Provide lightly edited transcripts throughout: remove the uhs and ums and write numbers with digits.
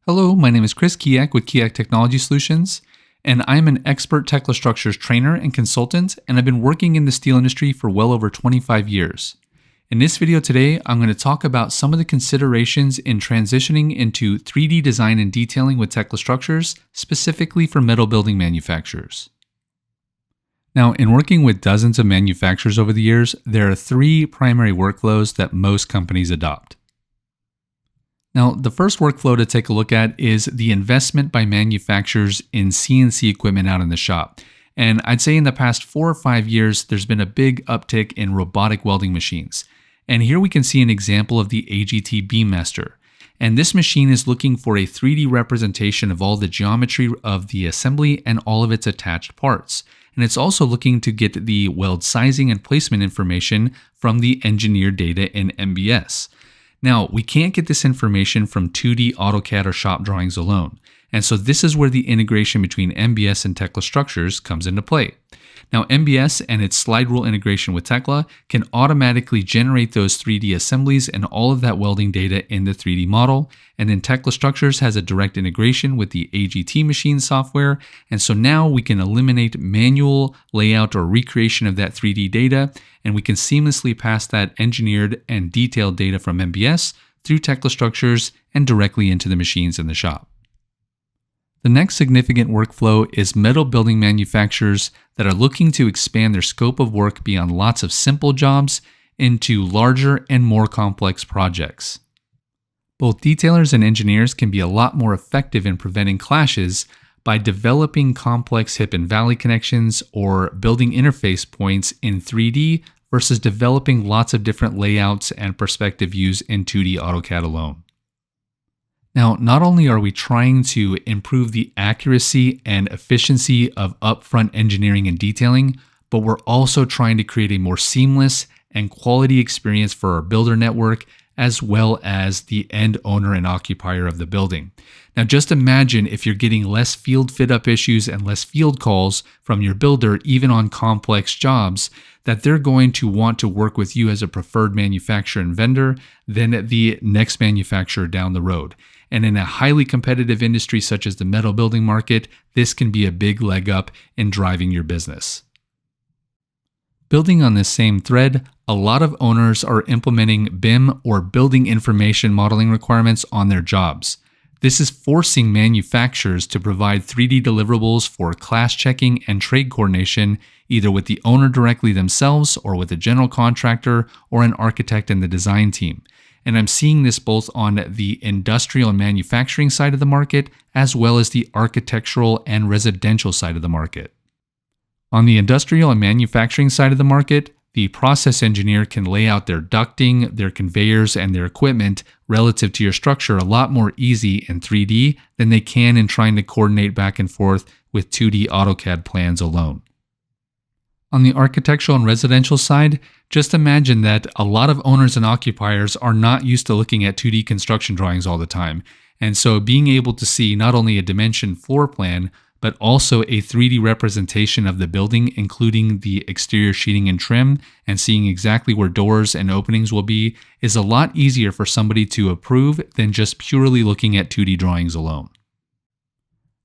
Hello, my name is Chris Keyack with Keyack Technology Solutions, and I'm an expert Tekla Structures trainer and consultant, and I've been working in the steel industry for well over 25 years. In this video today, I'm going to talk about some of the considerations in transitioning into 3D design and detailing with Tekla Structures, specifically for metal building manufacturers. Now, in working with dozens of manufacturers over the years, there are three primary workflows that most companies adopt. Now, the first workflow to take a look at is the investment by manufacturers in CNC equipment out in the shop. And I'd say in the past 4 or 5 years, there's been a big uptick in robotic welding machines. And here we can see an example of the AGT Beam Master. And this machine is looking for a 3D representation of all the geometry of the assembly and all of its attached parts. And it's also looking to get the weld sizing and placement information from the engineered data in MBS. Now, we can't get this information from 2D AutoCAD or shop drawings alone, and so this is where the integration between MBS and Tekla Structures comes into play. Now, MBS and its slide rule integration with Tekla can automatically generate those 3D assemblies and all of that welding data in the 3D model, and then Tekla Structures has a direct integration with the AGT machine software, and so now we can eliminate manual layout or recreation of that 3D data, and we can seamlessly pass that engineered and detailed data from MBS through Tekla Structures and directly into the machines in the shop. The next significant workflow is metal building manufacturers that are looking to expand their scope of work beyond lots of simple jobs into larger and more complex projects. Both detailers and engineers can be a lot more effective in preventing clashes by developing complex hip and valley connections or building interface points in 3D versus developing lots of different layouts and perspective views in 2D AutoCAD alone. Now, not only are we trying to improve the accuracy and efficiency of upfront engineering and detailing, but we're also trying to create a more seamless and quality experience for our builder network, as well as the end owner and occupier of the building. Now, just imagine if you're getting less field fit-up issues and less field calls from your builder, even on complex jobs, that they're going to want to work with you as a preferred manufacturer and vendor than the next manufacturer down the road. And in a highly competitive industry such as the metal building market, this can be a big leg up in driving your business. Building on this same thread, a lot of owners are implementing BIM or building information modeling requirements on their jobs. This is forcing manufacturers to provide 3D deliverables for class checking and trade coordination, either with the owner directly themselves or with a general contractor or an architect and the design team. And I'm seeing this both on the industrial and manufacturing side of the market, as well as the architectural and residential side of the market. On the industrial and manufacturing side of the market, the process engineer can lay out their ducting, their conveyors, and their equipment relative to your structure a lot more easy in 3D than they can in trying to coordinate back and forth with 2D AutoCAD plans alone. On the architectural and residential side, just imagine that a lot of owners and occupiers are not used to looking at 2D construction drawings all the time. And so being able to see not only a dimension floor plan, but also a 3D representation of the building, including the exterior sheeting and trim, and seeing exactly where doors and openings will be, is a lot easier for somebody to approve than just purely looking at 2D drawings alone.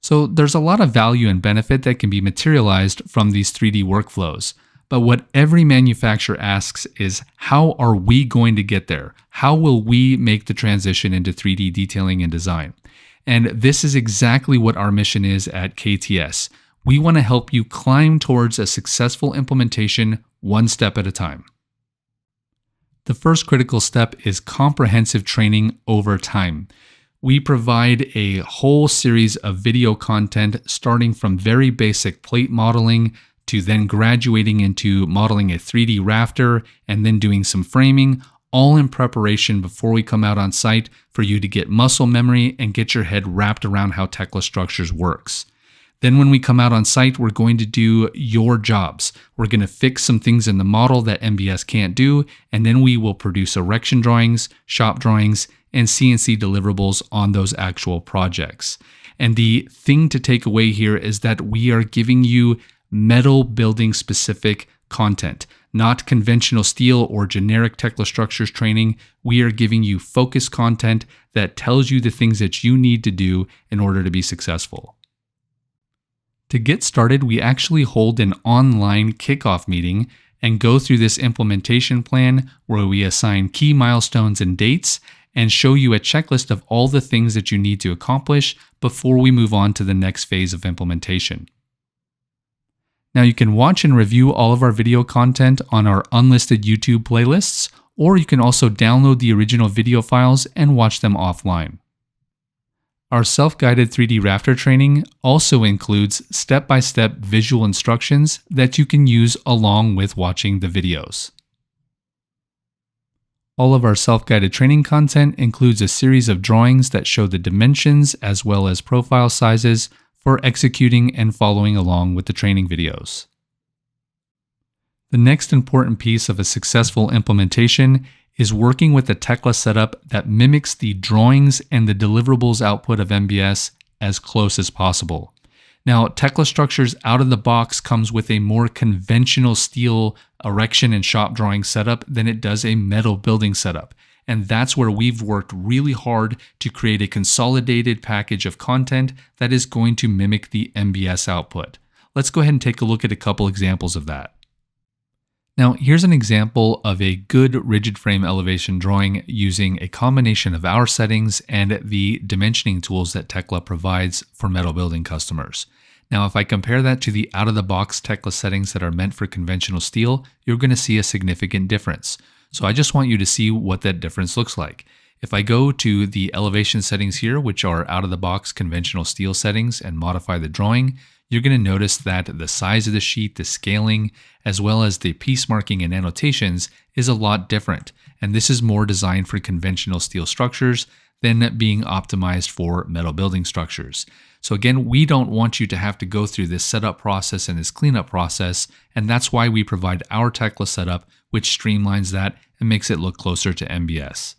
So there's a lot of value and benefit that can be materialized from these 3D workflows. But what every manufacturer asks is, how are we going to get there? How will we make the transition into 3D detailing and design? And this is exactly what our mission is at KTS. We want to help you climb towards a successful implementation one step at a time. The first critical step is comprehensive training over time. We provide a whole series of video content starting from very basic plate modeling to then graduating into modeling a 3D rafter and then doing some framing, all in preparation before we come out on site for you to get muscle memory and get your head wrapped around how Tekla Structures works. Then when we come out on site, we're going to do your jobs. We're going to fix some things in the model that MBS can't do, and then we will produce erection drawings, shop drawings, and CNC deliverables on those actual projects. And the thing to take away here is that we are giving you metal building specific content, not conventional steel or generic Tekla Structures training. We are giving you focused content that tells you the things that you need to do in order to be successful. To get started, we actually hold an online kickoff meeting and go through this implementation plan where we assign key milestones and dates and show you a checklist of all the things that you need to accomplish before we move on to the next phase of implementation. Now you can watch and review all of our video content on our unlisted YouTube playlists, or you can also download the original video files and watch them offline. Our self-guided 3D rafter training also includes step-by-step visual instructions that you can use along with watching the videos. All of our self-guided training content includes a series of drawings that show the dimensions as well as profile sizes for executing and following along with the training videos. The next important piece of a successful implementation is working with a Tekla setup that mimics the drawings and the deliverables output of MBS as close as possible. Now, Tekla Structures out of the box comes with a more conventional steel erection and shop drawing setup than it does a metal building setup. And that's where we've worked really hard to create a consolidated package of content that is going to mimic the MBS output. Let's go ahead and take a look at a couple examples of that. Now, here's an example of a good rigid frame elevation drawing using a combination of our settings and the dimensioning tools that Tekla provides for metal building customers. Now, if I compare that to the out-of-the-box Tekla settings that are meant for conventional steel, you're going to see a significant difference. So I just want you to see what that difference looks like. If I go to the elevation settings here, which are out-of-the-box conventional steel settings, and modify the drawing, you're going to notice that the size of the sheet, the scaling, as well as the piece marking and annotations is a lot different. And this is more designed for conventional steel structures than being optimized for metal building structures. So again, we don't want you to have to go through this setup process and this cleanup process, and that's why we provide our Tekla setup, which streamlines that and makes it look closer to MBS.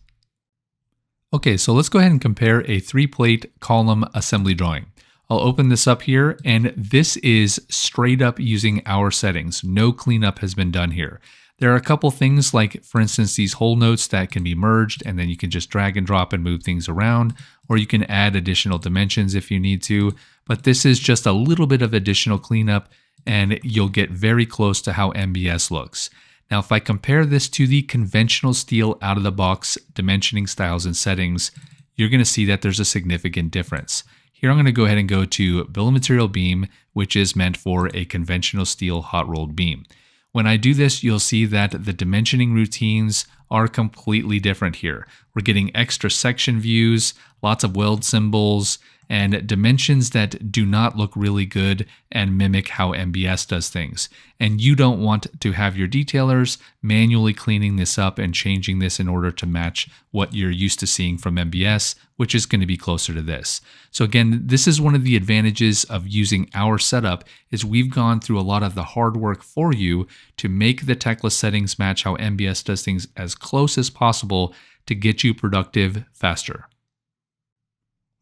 Okay, so let's go ahead and compare a 3-plate column assembly drawing. I'll open this up here, and this is straight up using our settings. No cleanup has been done here. There are a couple things like, for instance, these hole notes that can be merged, and then you can just drag and drop and move things around, or you can add additional dimensions if you need to. But this is just a little bit of additional cleanup, and you'll get very close to how MBS looks. Now, if I compare this to the conventional steel out-of-the-box dimensioning styles and settings, you're going to see that there's a significant difference. Here I'm going to go ahead and go to Bill of Material Beam, which is meant for a conventional steel hot rolled beam. When I do this, you'll see that the dimensioning routines are completely different here. We're getting extra section views, lots of weld symbols, and dimensions that do not look really good and mimic how MBS does things. And you don't want to have your detailers manually cleaning this up and changing this in order to match what you're used to seeing from MBS, which is going to be closer to this. So again, this is one of the advantages of using our setup, is we've gone through a lot of the hard work for you to make the Tekla settings match how MBS does things as close as possible to get you productive faster.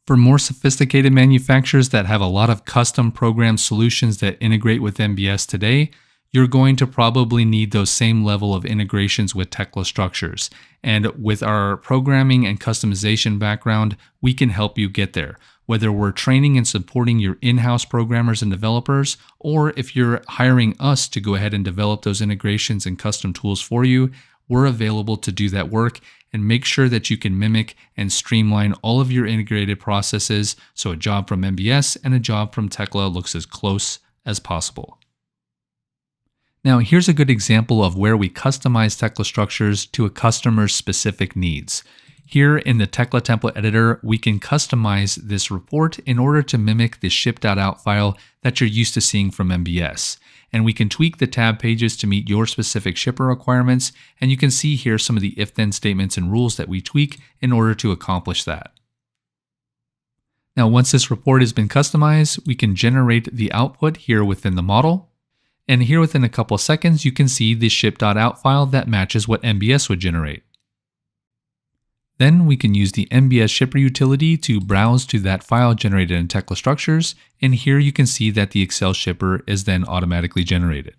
For more sophisticated manufacturers that have a lot of custom program solutions that integrate with MBS today, you're going to probably need those same level of integrations with Tekla Structures. And with our programming and customization background, we can help you get there. Whether we're training and supporting your in-house programmers and developers, or if you're hiring us to go ahead and develop those integrations and custom tools for you, we're available to do that work and make sure that you can mimic and streamline all of your integrated processes so a job from MBS and a job from Tekla looks as close as possible. Now, here's a good example of where we customize Tekla Structures to a customer's specific needs. Here in the Tekla template editor, we can customize this report in order to mimic the ship.out file that you're used to seeing from MBS. And we can tweak the tab pages to meet your specific shipper requirements, and you can see here some of the if-then statements and rules that we tweak in order to accomplish that. Now, once this report has been customized, we can generate the output here within the model. And here within a couple of seconds, you can see the ship.out file that matches what MBS would generate. Then we can use the MBS shipper utility to browse to that file generated in Tekla Structures, and here you can see that the Excel shipper is then automatically generated.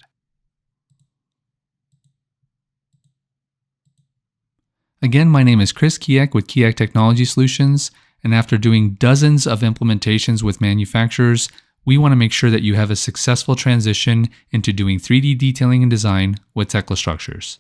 Again, my name is Chris Keyack with Keyack Technology Solutions, and after doing dozens of implementations with manufacturers, we want to make sure that you have a successful transition into doing 3D detailing and design with Tekla Structures.